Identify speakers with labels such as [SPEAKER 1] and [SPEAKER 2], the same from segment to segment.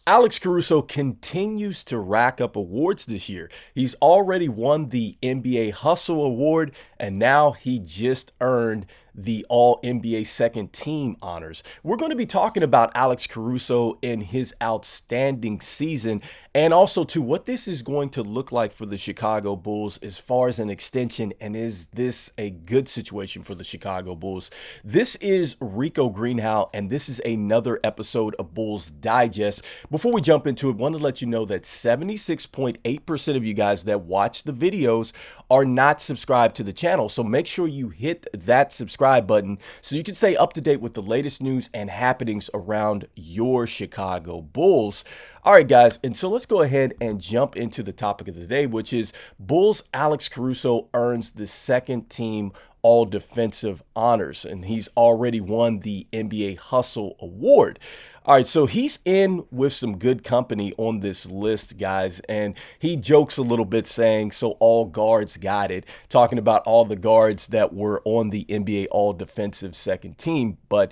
[SPEAKER 1] Alex Caruso continues to rack up awards this year. He's already won the NBA Hustle Award, and now he just earned the All-NBA Second Team honors. We're going to be talking about Alex Caruso in his outstanding season, and also to what this is going to look like for the Chicago Bulls as far as an extension, and is this a good situation for the Chicago Bulls? This is Rico Greenhowe, and this is another episode of Bulls Digest. Before we jump into it, I want to let you know that 76.8% of you guys that watch the videos are not subscribed to the channel. So make sure you hit that subscribe button so you can stay up to date with the latest news and happenings around your Chicago Bulls. All right, guys, and so let's go ahead and jump into the topic of the day, which is Bulls Alex Caruso earns the second team all defensive honors, and he's already won the NBA Hustle Award. All right, so he's in with some good company on this list, guys, and he jokes a little bit saying, so all guards got it, talking about all the guards that were on the NBA all defensive second team, but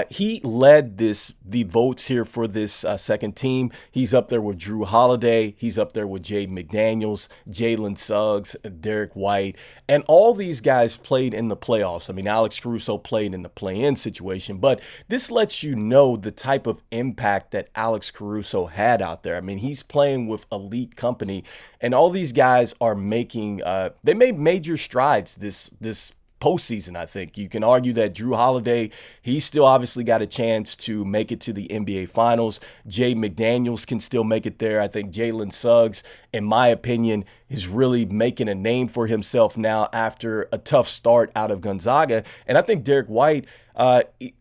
[SPEAKER 1] he led the votes here for this second team. He's up there with Jrue Holiday, he's up there with Jaden McDaniels, Jalen Suggs, Derek White, and all these guys played in the playoffs. I mean, Alex Caruso played in the play-in situation, but this lets you know the type of impact that Alex Caruso had out there. I mean, he's playing with elite company, and all these guys are making they made major strides this postseason. I think you can argue that Jrue Holiday, he's still obviously got a chance to make it to the NBA Finals. Jay McDaniels can still make it there. I think Jalen Suggs, in my opinion, is really making a name for himself now after a tough start out of Gonzaga. And I think Derek White,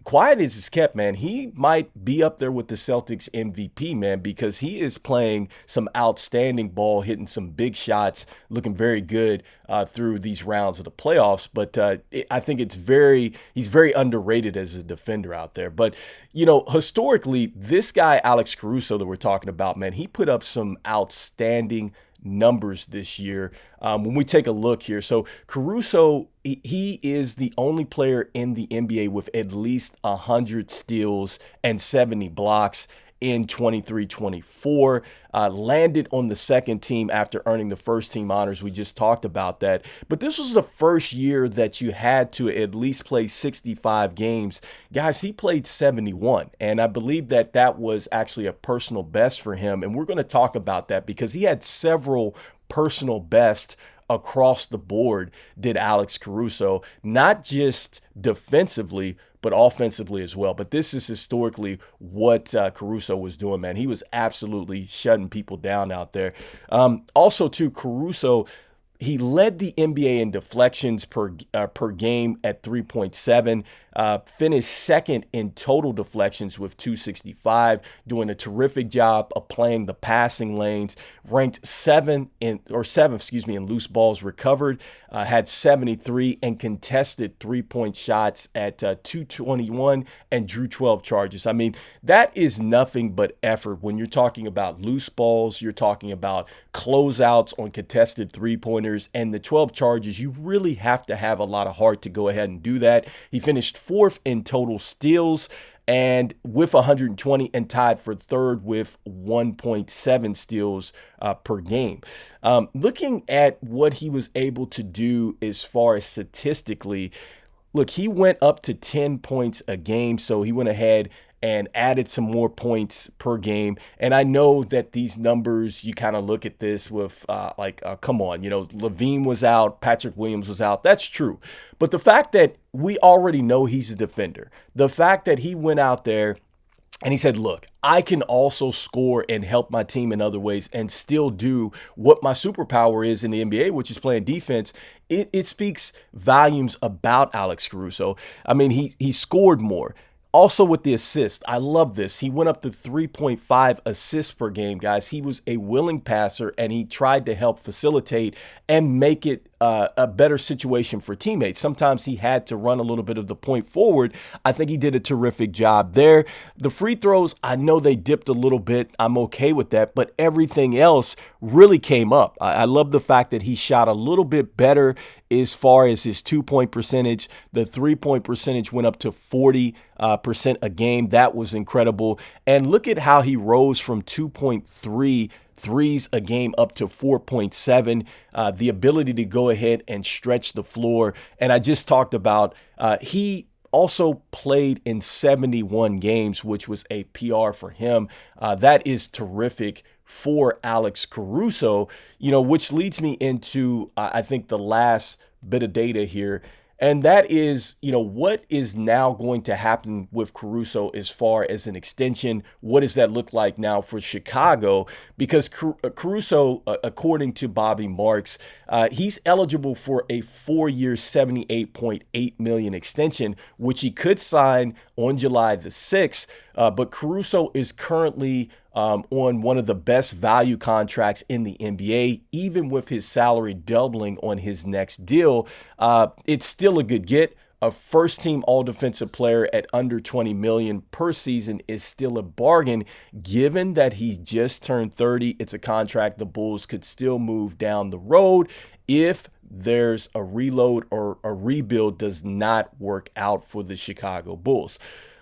[SPEAKER 1] quiet as it's kept, man, he might be up there with the Celtics MVP, man, because he is playing some outstanding ball, hitting some big shots, looking very good through these rounds of the playoffs. But I think he's very underrated as a defender out there. But, you know, historically, this guy, Alex Caruso, that we're talking about, man, he put up some outstanding numbers this year. When we take a look here, so Caruso, he is the only player in the NBA with at least 100 steals and 70 blocks in 23-24, landed on the second team after earning the first team honors. We just talked about that. But this was the first year that you had to at least play 65 games. Guys, he played 71, and I believe that that was actually a personal best for him. And we're going to talk about that because he had several personal bests across the board, did Alex Caruso, not just defensively, but offensively as well. But this is historically what Caruso was doing, man. He was absolutely shutting people down out there. Also, too, Caruso, he led the NBA in deflections per game at 3.7, finished second in total deflections with 265, doing a terrific job of playing the passing lanes, ranked seventh in loose balls recovered, had 73 and contested three-point shots at 221 and drew 12 charges. I mean, that is nothing but effort when you're talking about loose balls, you're talking about closeouts on contested three-pointers, and the 12 charges. You really have to have a lot of heart to go ahead and do that. He finished fourth in total steals and with 120, and tied for third with 1.7 steals per game. Looking at what he was able to do as far as statistically, look, he went up to 10 points a game, so he went ahead and added some more points per game. And I know that these numbers, you kind of look at this with come on, you know, Lavine was out, Patrick Williams was out. That's true. But the fact that we already know he's a defender, the fact that he went out there and he said, look, I can also score and help my team in other ways and still do what my superpower is in the NBA, which is playing defense. It speaks volumes about Alex Caruso. I mean, he scored more. Also with the assist, I love this. He went up to 3.5 assists per game, guys. He was a willing passer, and he tried to help facilitate and make it a better situation for teammates. Sometimes he had to run a little bit of the point forward. I think he did a terrific job there. The free throws, I know they dipped a little bit. I'm okay with that, but everything else really came up. I love the fact that he shot a little bit better as far as his 2-point percentage. The 3-point percentage went up to 40% a game. That was incredible. And look at how he rose from 2.3 threes a game up to 4.7, the ability to go ahead and stretch the floor. And I just talked about he also played in 71 games, which was a PR for him. That is terrific for Alex Caruso, which leads me into, I think, the last bit of data here. And that is, what is now going to happen with Caruso as far as an extension? What does that look like now for Chicago? Because Caruso, according to Bobby Marks, he's eligible for a 4-year, $78.8 million extension, which he could sign on July the 6th. But Caruso is currently on one of the best value contracts in the NBA, even with his salary doubling on his next deal. It's still a good get. A first-team all-defensive player at under $20 million per season is still a bargain, given that he just turned 30. It's a contract the Bulls could still move down the road if there's a reload or a rebuild does not work out for the Chicago Bulls.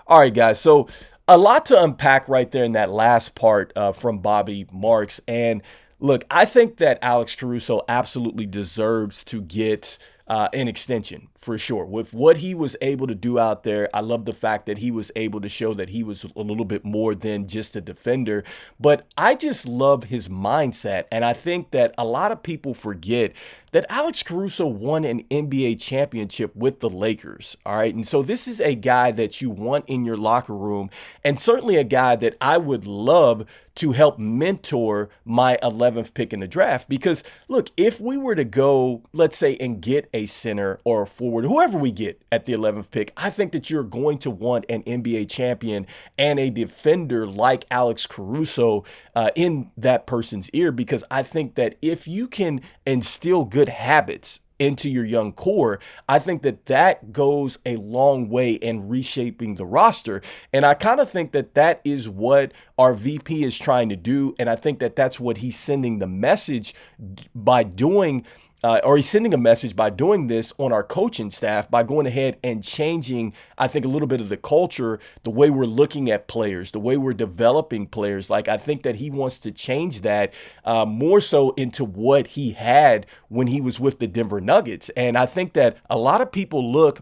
[SPEAKER 1] All right, guys, so a lot to unpack right there in that last part from Bobby Marks. And look, I think that Alex Caruso absolutely deserves to get an extension for sure. With what he was able to do out there, I love the fact that he was able to show that he was a little bit more than just a defender. But I just love his mindset. And I think that a lot of people forget that Alex Caruso won an NBA championship with the Lakers. All right. And so this is a guy that you want in your locker room, and certainly a guy that I would love to help mentor my 11th pick in the draft. Because look, if we were to go, let's say, and get a center or a forward, whoever we get at the 11th pick, I think that you're going to want an NBA champion and a defender like Alex Caruso in that person's ear, because I think that if you can instill good habits into your young core, I think that that goes a long way in reshaping the roster. And I kind of think that that is what our VP is trying to do. And I think that that's what he's sending the message by doing, or he's sending a message by doing this on our coaching staff, by going ahead and changing, I think, a little bit of the culture, the way we're looking at players, the way we're developing players. Like, I think that he wants to change that more so into what he had when he was with the Denver Nuggets. And I think that a lot of people look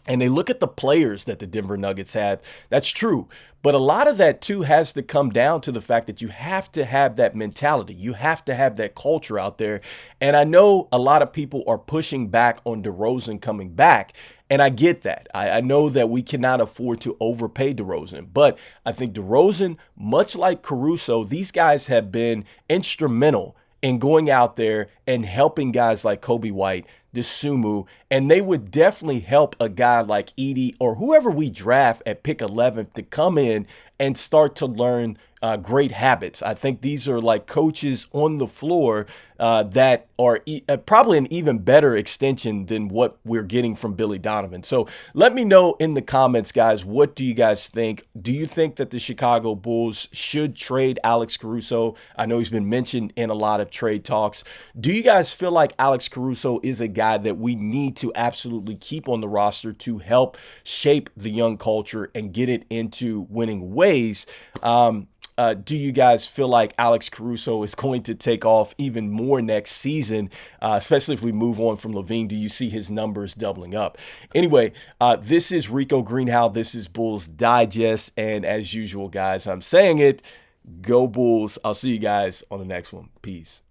[SPEAKER 1] and they look at the players that the Denver Nuggets have. That's true. But a lot of that, too, has to come down to the fact that you have to have that mentality. You have to have that culture out there. And I know a lot of people are pushing back on DeRozan coming back. And I get that. I know that we cannot afford to overpay DeRozan. But I think DeRozan, much like Caruso, these guys have been instrumental in going out there and helping guys like Kobe White, Dosunmu, and they would definitely help a guy like Edey or whoever we draft at pick 11th to come in and start to learn great habits. I think these are like coaches on the floor that are probably an even better extension than what we're getting from Billy Donovan. So let me know in the comments, guys, what do you guys think? Do you think that the Chicago Bulls should trade Alex Caruso? I know he's been mentioned in a lot of trade talks. Do you guys feel like Alex Caruso is a guy that we need to absolutely keep on the roster to help shape the young culture and get it into winning ways? Do you guys feel like Alex Caruso is going to take off even more next season, especially if we move on from Lavine? Do you see his numbers doubling up? Anyway, this is Rico Greenhowe. This is Bulls Digest. And as usual, guys, I'm saying it, go Bulls. I'll see you guys on the next one. Peace.